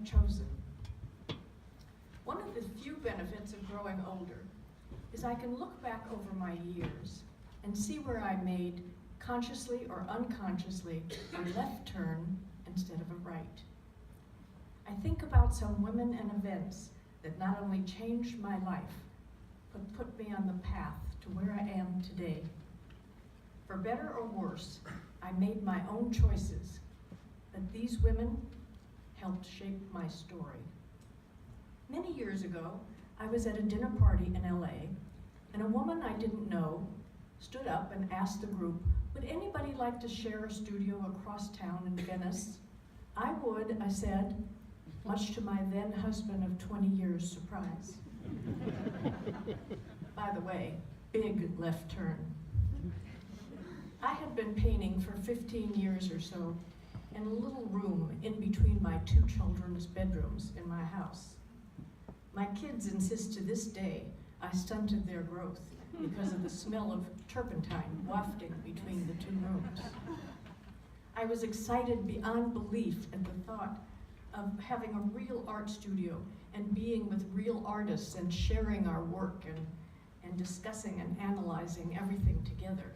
chosen. One of the few benefits of growing older is I can look back over my years and see where I made, consciously or unconsciously, a left turn instead of a right. I think about some women and events that not only changed my life, but put me on the path to where I am today. For better or worse, I made my own choices, but these women helped shape my story. Many years ago, I was at a dinner party in LA, and a woman I didn't know stood up and asked the group, would anybody like to share a studio across town in Venice? I would, I said, much to my then husband of 20 years' surprise. By the way, big left turn. I had been painting for 15 years or so in a little room in between my two children's bedrooms in my house. My kids insist to this day I stunted their growth because of the smell of turpentine wafting between the two rooms. I was excited beyond belief at the thought of having a real art studio and being with real artists and sharing our work and discussing and analyzing everything together.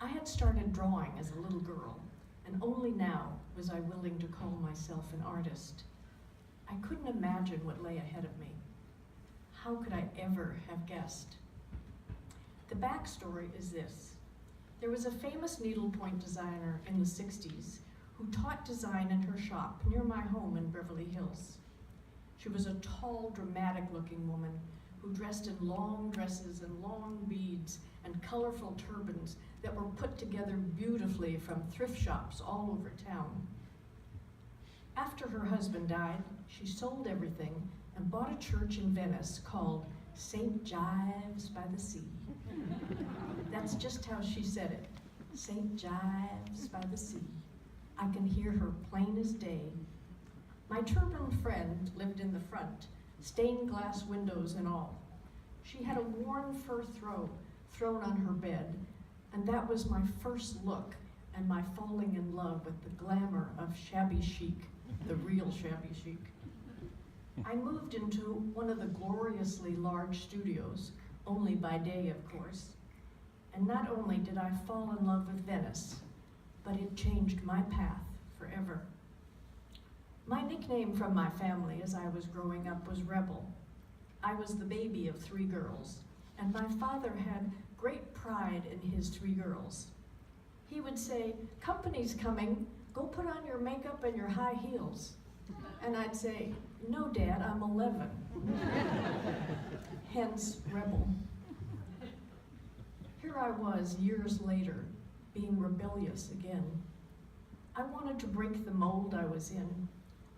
I had started drawing as a little girl, and only now was I willing to call myself an artist. I couldn't imagine what lay ahead of me. How could I ever have guessed? The backstory is this. There was a famous needlepoint designer in the 60s who taught design in her shop near my home in Beverly Hills. She was a tall, dramatic-looking woman who dressed in long dresses and long beads and colorful turbans that were put together beautifully from thrift shops all over town. After her husband died, she sold everything and bought a church in Venice called St. Gives by the Sea. That's just how she said it, St. Gives by the Sea. I can hear her plain as day. My turbaned friend lived in the front, stained glass windows and all. She had a worn fur thrown on her bed, and that was my first look and my falling in love with the glamour of shabby chic, the real shabby chic. I moved into one of the gloriously large studios, only by day, of course. And not only did I fall in love with Venice, but it changed my path forever. My nickname from my family as I was growing up was Rebel. I was the baby of 3 girls, and my father had great pride in his 3 girls. He would say, company's coming, go put on your makeup and your high heels. And I'd say, no, Dad, I'm 11. Hence, Rebel. Here I was years later, being rebellious again. I wanted to break the mold I was in.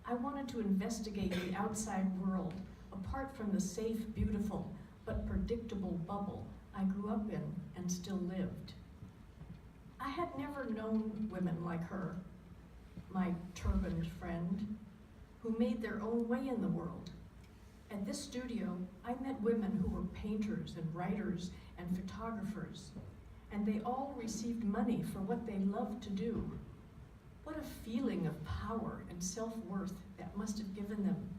I wanted to investigate the outside world, apart from the safe, beautiful, but predictable bubble I grew up in and still lived. I had never known women like her, my turbaned friend, who made their own way in the world. At this studio, I met women who were painters and writers and photographers, and they all received money for what they loved to do. What a feeling of power and self-worth that must have given them.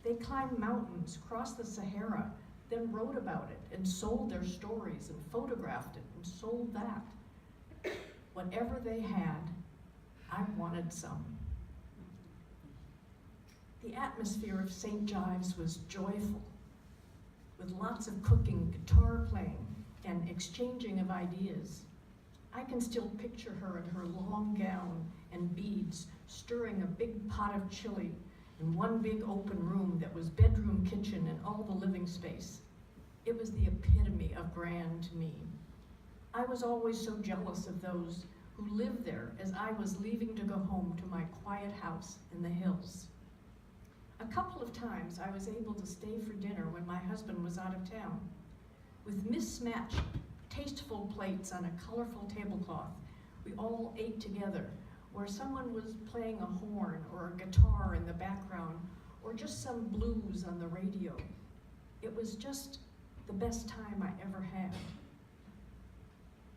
They climbed mountains, crossed the Sahara, then wrote about it and sold their stories and photographed it and sold that. Whatever they had, I wanted some. The atmosphere of St. Gives was joyful, with lots of cooking, guitar playing, and exchanging of ideas. I can still picture her in her long gown and beads, stirring a big pot of chili in one big open room that was bedroom, kitchen, and all the living space. It was the epitome of grand to me. I was always so jealous of those who lived there as I was leaving to go home to my quiet house in the hills. A couple of times I was able to stay for dinner when my husband was out of town. With mismatched, tasteful plates on a colorful tablecloth, we all ate together, where someone was playing a horn or a guitar in the background, or just some blues on the radio. It was just the best time I ever had.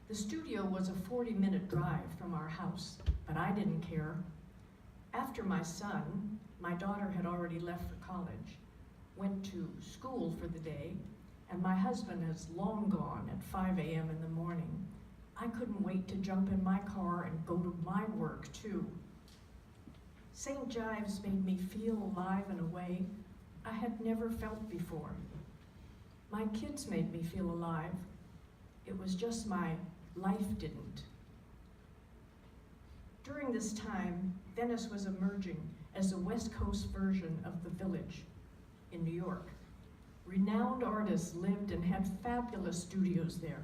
The studio was a 40-minute drive from our house, but I didn't care. After my son, My daughter had already left for college, went to school for the day, and my husband has long gone at 5 a.m. in the morning. I couldn't wait to jump in my car and go to my work too. St. Gives made me feel alive in a way I had never felt before. My kids made me feel alive. It was just my life didn't. During this time, Venice was emerging as a West Coast version of the Village in New York. Renowned artists lived and had fabulous studios there.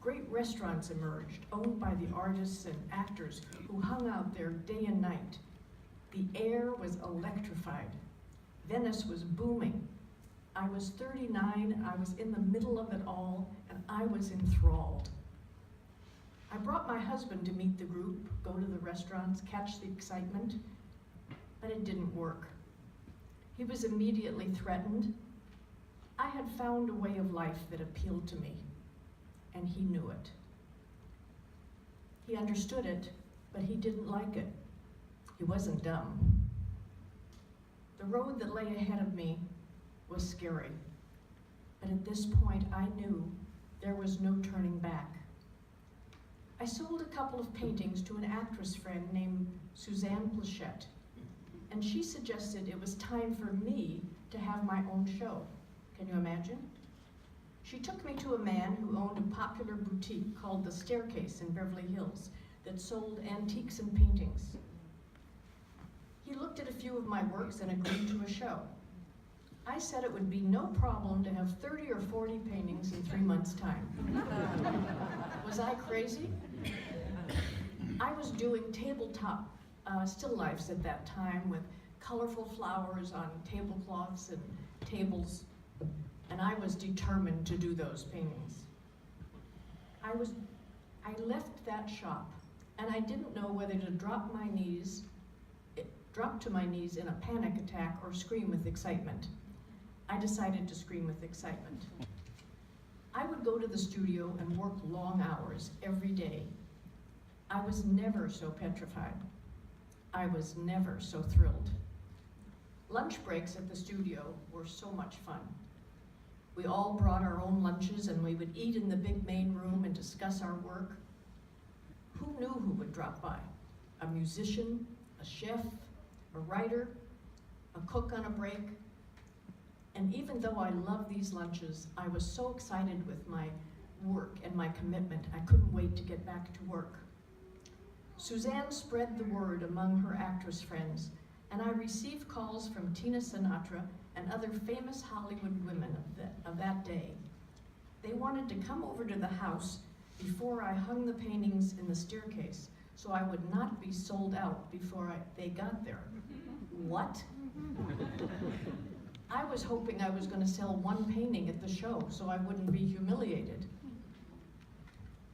Great restaurants emerged, owned by the artists and actors who hung out there day and night. The air was electrified. Venice was booming. I was 39, I was in the middle of it all, and I was enthralled. I brought my husband to meet the group, go to the restaurants, catch the excitement, but it didn't work. He was immediately threatened. I had found a way of life that appealed to me, and he knew it. He understood it, but he didn't like it. He wasn't dumb. The road that lay ahead of me was scary, but at this point I knew there was no turning back. I sold a couple of paintings to an actress friend named Suzanne Plachette, and she suggested it was time for me to have my own show. Can you imagine? She took me to a man who owned a popular boutique called The Staircase in Beverly Hills that sold antiques and paintings. He looked at a few of my works and agreed to a show. I said it would be no problem to have 30 or 40 paintings in 3 months' time. Was I crazy? I was doing tabletop still lifes at that time with colorful flowers on tablecloths and tables, and I was determined to do those paintings. I left that shop, and I didn't know whether to drop to my knees in a panic attack or scream with excitement. I decided to scream with excitement. I would go to the studio and work long hours every day. I was never so petrified. I was never so thrilled. Lunch breaks at the studio were so much fun. We all brought our own lunches and we would eat in the big main room and discuss our work. Who knew who would drop by? A musician, a chef, a writer, a cook on a break. And even though I loved these lunches, I was so excited with my work and my commitment, I couldn't wait to get back to work. Suzanne spread the word among her actress friends, and I received calls from Tina Sinatra and other famous Hollywood women of that day. They wanted to come over to the house before I hung the paintings in the staircase, so I would not be sold out before they got there. What? I was hoping I was going to sell one painting at the show so I wouldn't be humiliated.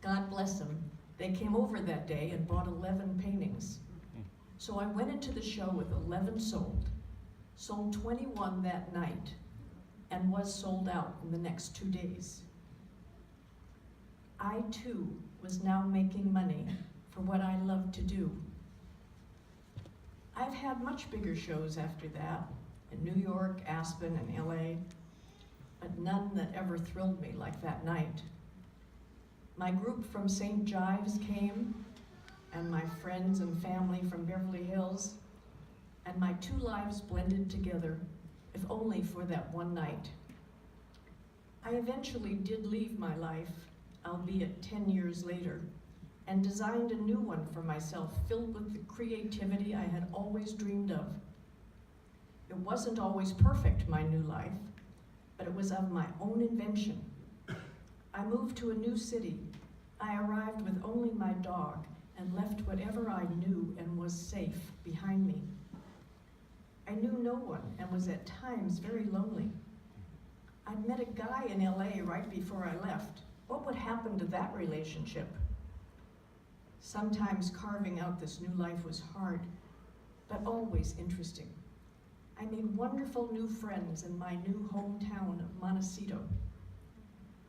God bless them. They came over that day and bought 11 paintings. So I went into the show with 11 sold 21 that night, and was sold out in the next 2 days. I too was now making money for what I loved to do. I've had much bigger shows after that, in New York, Aspen, and LA, but none that ever thrilled me like that night. My group from St. Gives came, and my friends and family from Beverly Hills, and my two lives blended together, if only for that one night. I eventually did leave my life, albeit 10 years later, and designed a new one for myself filled with the creativity I had always dreamed of. It wasn't always perfect, my new life, but it was of my own invention. I moved to a new city. I arrived with only my dog and left whatever I knew and was safe behind me. I knew no one and was at times very lonely. I'd met a guy in LA right before I left. What would happen to that relationship? Sometimes carving out this new life was hard, but always interesting. I made wonderful new friends in my new hometown of Montecito.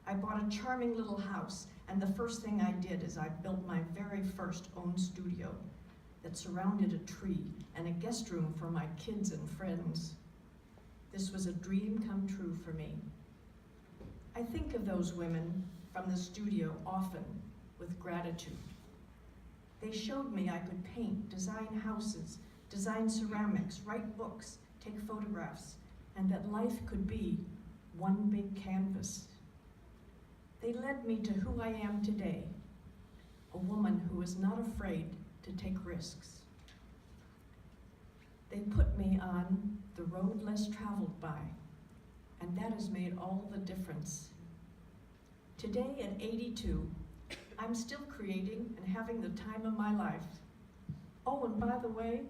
I bought a charming little house, and the first thing I did is I built my very first own studio that surrounded a tree and a guest room for my kids and friends. This was a dream come true for me. I think of those women from the studio often with gratitude. They showed me I could paint, design houses, design ceramics, write books, take photographs, and that life could be one big canvas. They led me to who I am today, a woman who is not afraid to take risks. They put me on the road less traveled by, and that has made all the difference. Today at 82, I'm still creating and having the time of my life. Oh, and by the way,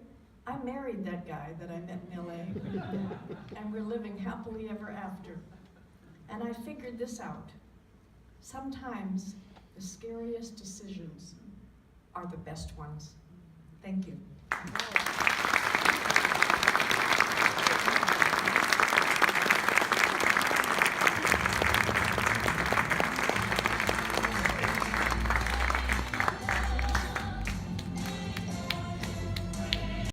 I married that guy that I met in LA, and we're living happily ever after. And I figured this out. Sometimes the scariest decisions are the best ones. Thank you.